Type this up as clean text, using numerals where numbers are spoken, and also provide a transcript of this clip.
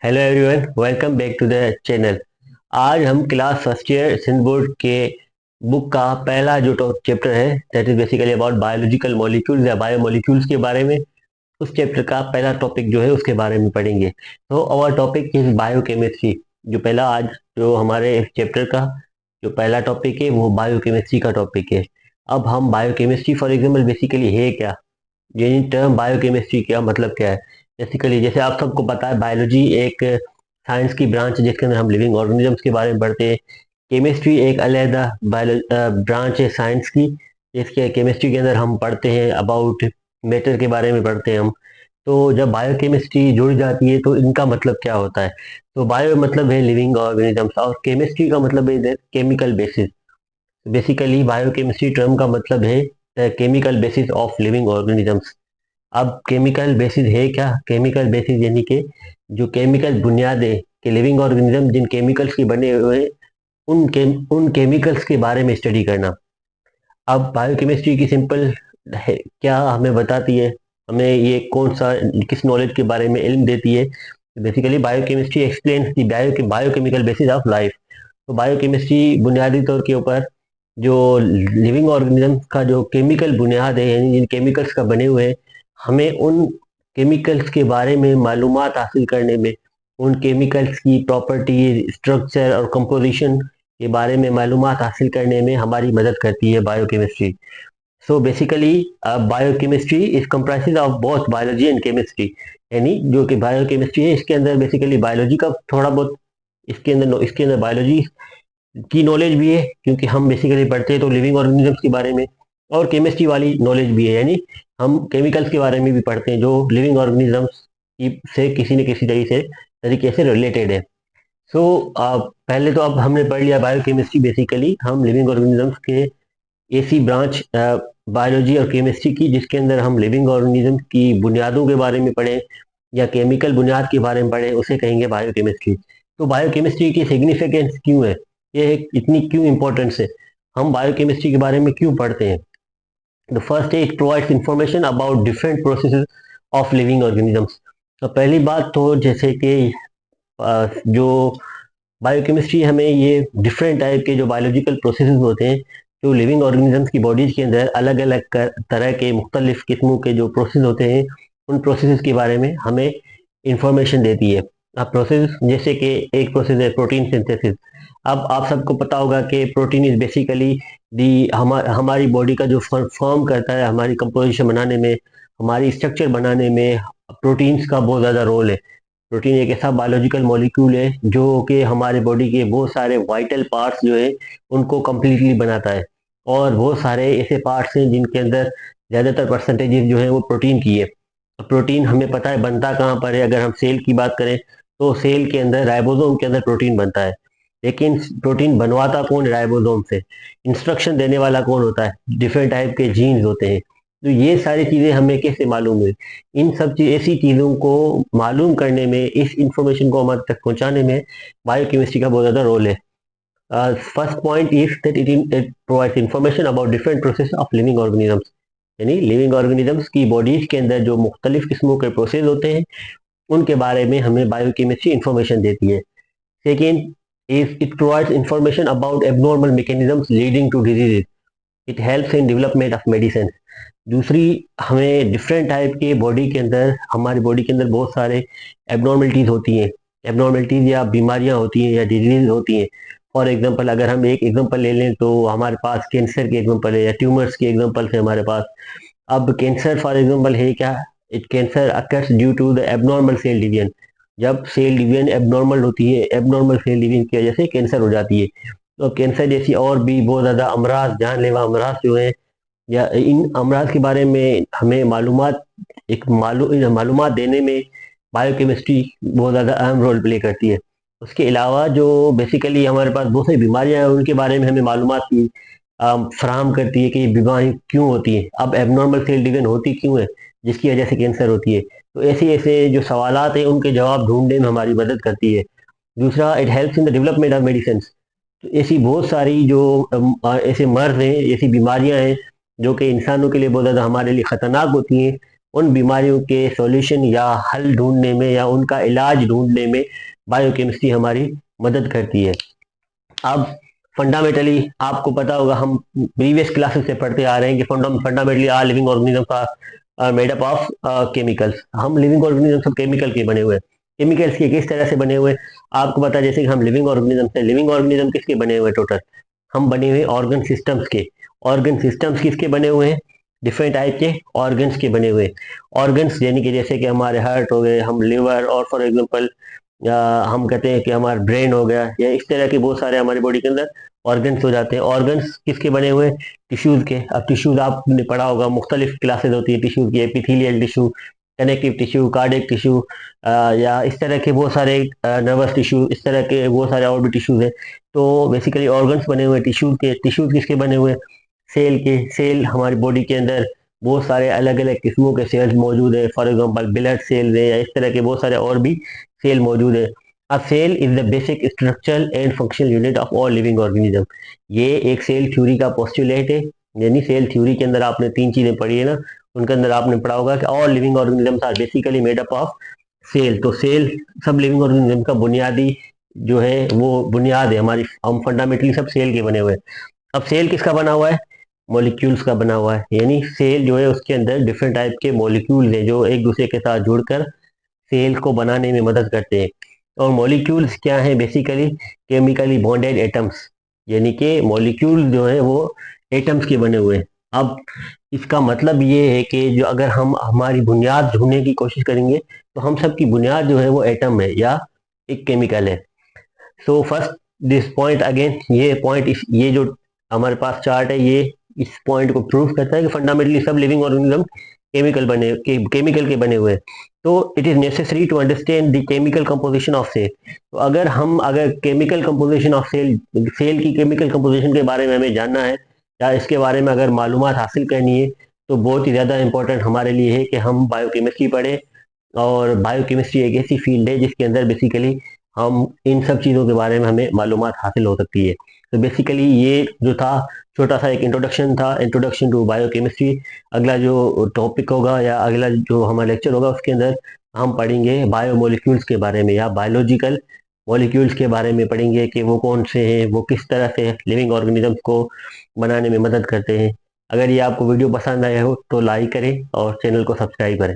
Hello everyone, welcome back to the channel. आज हम class first year Sindh board के book का पहला जो चैप्टर है that is basically about biological molecules या बायोमोलिक्यूल्स के बारे में, उस चैप्टर का पहला टॉपिक जो है उसके बारे में पढ़ेंगे। तो अवर टॉपिक इज बायोकेमिस्ट्री। जो पहला आज जो हमारे इस चैप्टर का जो पहला टॉपिक है वो बायोकेमिस्ट्री का टॉपिक है। अब हम बायोकेमिस्ट्री फॉर एग्जाम्पल बेसिकली है क्या, ये टर्म बायोकेमिस्ट्री क्या मतलब क्या है। बेसिकली जैसे आप सबको पता है, बायोलॉजी एक साइंस की ब्रांच है जिसके अंदर हम लिविंग ऑर्गेनिजम्स के बारे में पढ़ते हैं। केमिस्ट्री एक अलहदा ब्रांच है साइंस की, जिसके केमिस्ट्री के अंदर हम पढ़ते हैं अबाउट मैटर के बारे में पढ़ते हैं हम। तो जब बायोकेमिस्ट्री जुड़ जाती है तो इनका मतलब क्या होता है। तो बायो मतलब है लिविंग ऑर्गेनिजम्स और केमिस्ट्री का मतलब है chemical basis. Basically biochemistry term का मतलब है chemical basis of living organisms. अब केमिकल बेसिस है क्या, केमिकल बेसिस यानी कि जो केमिकल बुनियादें कि लिविंग ऑर्गेनिज्म जिन केमिकल्स के बने हुए हैं, उन केमिकल्स के बारे में स्टडी करना। अब बायोकेमिस्ट्री की सिंपल है क्या हमें बताती है, हमें ये कौन सा किस नॉलेज के बारे में इल्म देती है। Basically biochemistry explains the biochemical basis of life. तो बायोकेमिस्ट्री बुनियादी तौर के ऊपर जो लिविंग ऑर्गेनिज्म का जो केमिकल बुनियाद है यानी जिन केमिकल्स का बने हुए हैं, हमें उन केमिकल्स के बारे में मालूमात हासिल करने में, उन केमिकल्स की प्रॉपर्टी स्ट्रक्चर और कंपोजिशन के बारे में मालूमात हासिल करने में हमारी मदद करती है biochemistry. So basically biochemistry is comprises of both biology and chemistry. यानी जो कि बायोकेमिस्ट्री है इसके अंदर बेसिकली बायोलॉजी का थोड़ा बहुत, इसके अंदर बायोलॉजी की नॉलेज भी है क्योंकि हम बेसिकली पढ़ते हैं तो लिविंग ऑर्गेनिजम्स के बारे में, और केमिस्ट्री वाली नॉलेज भी है यानी हम केमिकल्स के बारे में भी पढ़ते हैं जो लिविंग ऑर्गेनिजम्स की से किसी न किसी तरीके से रिलेटेड है। सो पहले तो अब हमने पढ़ लिया बायोकेमिस्ट्री। बेसिकली हम लिविंग ऑर्गेनिजम्स के ऐसी ब्रांच बायोलॉजी और केमिस्ट्री की जिसके अंदर हम लिविंग ऑर्गेनिज्म की बुनियादों के बारे में पढ़ें या केमिकल बुनियाद के बारे में पढ़ें, उसे कहेंगे बायोकेमिस्ट्री। तो बायोकेमिस्ट्री की सिग्निफिकेंस क्यों है, ये इतनी क्यों इंपॉर्टेंस है, हम बायोकेमिस्ट्री के बारे में क्यों पढ़ते हैं। The first it provides information about different processes of living organisms. तो पहली बात तो जैसे कि जो बायोकेमिस्ट्री हमें ये डिफरेंट टाइप के जो बायोलॉजिकल प्रोसेसेस होते हैं, जो लिविंग ऑर्गेनिजम्स की बॉडीज के अंदर अलग अलग तरह के मुख्तलिफ किस्मों के जो प्रोसेस होते हैं, उन प्रोसेसेस के बारे में हमें इंफॉर्मेशन देती है। अब प्रोसेस जैसे कि एक प्रोसेस है प्रोटीन सिंथेसिस। अब आप सबको पता होगा कि प्रोटीन इज बेसिकली दी हमारी बॉडी का जो फॉर्म करता है, हमारी कंपोजिशन बनाने में, हमारी स्ट्रक्चर बनाने में प्रोटीन्स का बहुत ज़्यादा रोल है। प्रोटीन एक ऐसा बायोलॉजिकल मॉलिक्यूल है जो कि हमारे बॉडी के बहुत सारे वाइटल पार्ट्स जो है उनको कम्प्लीटली बनाता है, और बहुत सारे ऐसे पार्ट्स हैं जिनके अंदर ज़्यादातर परसेंटेजेस जो है वो प्रोटीन की है। प्रोटीन हमें पता है बनता कहाँ पर है, अगर हम सेल की बात करें तो सेल के अंदर राइबोसोम के अंदर प्रोटीन बनता है। लेकिन प्रोटीन बनवाता कौन, राइबोसोम से। इंस्ट्रक्शन देने वाला कौन होता है, डिफरेंट टाइप के जीन्स होते हैं। तो ये सारी चीज़ें हमें कैसे मालूम है, इन सब ऐसी चीज़ों को मालूम करने में, इस इंफॉर्मेशन को हमारे तक पहुंचाने में बायोकेमिस्ट्री का बहुत ज़्यादा रोल है। First point is that it provides information about different process of living organisms. यानी लिविंग ऑर्गेनिजम्स की बॉडीज के अंदर जो मुख्तलिफ किस्मों के प्रोसेस होते हैं उनके बारे में हमें बायोकेमिस्ट्री इंफॉर्मेशन देती है। Second is it provides information about abnormal mechanisms leading to diseases. It helps in development of medicine. दूसरी, हमें डिफरेंट टाइप के बॉडी के अंदर, हमारी बॉडी के अंदर बहुत सारे एबनॉर्मलिटीज़ होती हैं। एबनॉर्मलिटीज़ या बीमारियां होती हैं या डिजीज होती हैं। फॉर एग्जांपल अगर हम एक एग्जांपल ले लें तो हमारे पास कैंसर के एग्जांपल है या ट्यूमर्स के एग्जांपल है हमारे पास। अब कैंसर फॉर एग्जांपल है क्या, it cancer occurs due to the abnormal cell division. जब सेल डिवीजन एबनॉर्मल होती है, एबनॉर्मल सेल डिवीजन की वजह से कैंसर हो जाती है। तो कैंसर जैसी और भी बहुत ज़्यादा अमराज, जानलेवा अमराज जो है, या इन अमराज के बारे में हमें मालूमात देने में बायोकेमिस्ट्री बहुत ज़्यादा अहम रोल प्ले करती है। उसके अलावा जो बेसिकली हमारे पास बहुत सारी बीमारियां हैं उनके बारे में हमें मालूमात फराहम करती है कि ये बीमारी क्यों होती है, अब एबनॉर्मल सेल डिवीजन होती क्यों है जिसकी वजह से कैंसर होती है। तो ऐसे ऐसे जो सवालात हैं उनके जवाब ढूंढने में हमारी मदद करती है। दूसरा, it helps in the development of medicine. तो ऐसी बहुत सारी जो ऐसे मर्ज हैं, ऐसी बीमारियां हैं जो कि इंसानों के लिए बहुत ज़्यादा हमारे लिए ख़तरनाक होती हैं, उन बीमारियों के सॉल्यूशन या हल ढूंढने में या उनका इलाज ढूंढने में बायोकेमिस्ट्री हमारी मदद करती है। अब फंडामेंटली आपको पता होगा, हम प्रीवियस क्लासेस से पढ़ते आ रहे हैं कि fundamentally are living organism are made up of chemicals. हम लिविंग ऑर्गेनिज्म सब केमिकल के बने हुए हैं। केमिकल्स के किस तरह से बने हुए हैं आपको पता है, जैसे कि हम लिविंग ऑर्गेनिज्म से, लिविंग ऑर्गेनिज्म किसके बने हुए हैं टोटल, हम बने हुए ऑर्गन सिस्टम्स के। ऑर्गन सिस्टम्स किसके बने हुए हैं, डिफरेंट टाइप के ऑर्गन्स के बने हुए। ऑर्गन्स यानी कि जैसे कि हमारे हार्ट हो गए, हम लिवर, और फॉर एग्जांपल या हम कहते हैं कि हमारा ब्रेन हो गया, या इस तरह के बहुत सारे हमारी बॉडी के अंदर ऑर्गन्स हो जाते हैं। ऑर्गन्स किसके बने हुए, टिश्यूज के। अब टिश्यूज आपने पढ़ा होगा, मुख्तलिफ क्लासेज होती है टिश्यूज की, epithelial tissue, connective tissue, cardiac tissue, या इस तरह के बहुत सारे नर्वस टिश्यू, इस तरह के बहुत सारे और भी टिश्यूज हैं। तो बेसिकली ऑर्गन्स बने हुए टिश्यूज के। टिश्यूज किसके बने हुए, सेल के। सेल हमारी बॉडी के अंदर बहुत सारे अलग अलग किस्मों के सेल्स मौजूद है, फॉर एग्जांपल ब्लड सेल है, या इस तरह के बहुत सारे और भी सेल मौजूद है। A cell is the basic structural and functional unit of all living organism. ये एक सेल थ्योरी का पोस्टुलेट है, यानी सेल थ्योरी के अंदर आपने 3 चीजें पढ़ी है ना, उनके अंदर आपने पढ़ा होगा कि all living organisms are basically made up of cell. तो सेल सब लिविंग ऑर्गेनिज्म का बुनियादी जो है वो बुनियाद है हमारी, हम फंडामेंटली सब सेल के बने हुए हैं। अब सेल किसका बना हुआ है, मॉलिक्यूल्स का बना हुआ है। यानी सेल जो है उसके अंदर डिफरेंट टाइप के मॉलिक्यूल्स हैं जो एक दूसरे के साथ जुड़कर सेल को बनाने में मदद करते हैं। और मॉलिक्यूल्स क्या है, बेसिकली केमिकली बॉन्डेड एटम्स, यानी कि मॉलिक्यूल जो है वो एटम्स के बने हुए हैं। अब इसका मतलब ये है कि जो अगर हम हमारी बुनियाद ढूंढने की कोशिश करेंगे तो हम सब की बुनियाद जो है वो एटम है या एक केमिकल है। So first this point again, ये पॉइंट, ये जो हमारे पास चार्ट है, ये इस पॉइंट को प्रूव करता है कि फंडामेंटली सब लिविंग ऑर्गेनिज्म केमिकल के बने हुए हैं। तो it is necessary to understand the chemical composition of cell. तो अगर chemical composition of cell, cell की केमिकल कंपोजिशन के बारे में हमें जानना है या इसके बारे में अगर मालूमात हासिल करनी है, तो बहुत ही ज़्यादा इंपॉर्टेंट हमारे लिए है कि हम बायोकेमिस्ट्री पढ़ें। और बायोकेमिस्ट्री एक ऐसी फील्ड है जिसके अंदर बेसिकली हम इन सब चीज़ों के बारे में हमें मालूमात हासिल हो सकती है। तो बेसिकली ये जो था छोटा सा एक इंट्रोडक्शन था, इंट्रोडक्शन टू बायोकेमिस्ट्री। अगला जो टॉपिक होगा या अगला जो हमारा लेक्चर होगा उसके अंदर हम पढ़ेंगे बायोमोलिक्यूल्स के बारे में या बायोलॉजिकल मॉलिक्यूल्स के बारे में पढ़ेंगे कि वो कौन से हैं, वो किस तरह से लिविंग ऑर्गेनिजम्स को बनाने में मदद करते हैं। अगर ये आपको वीडियो पसंद आया हो तो लाइक करें और चैनल को सब्सक्राइब करें।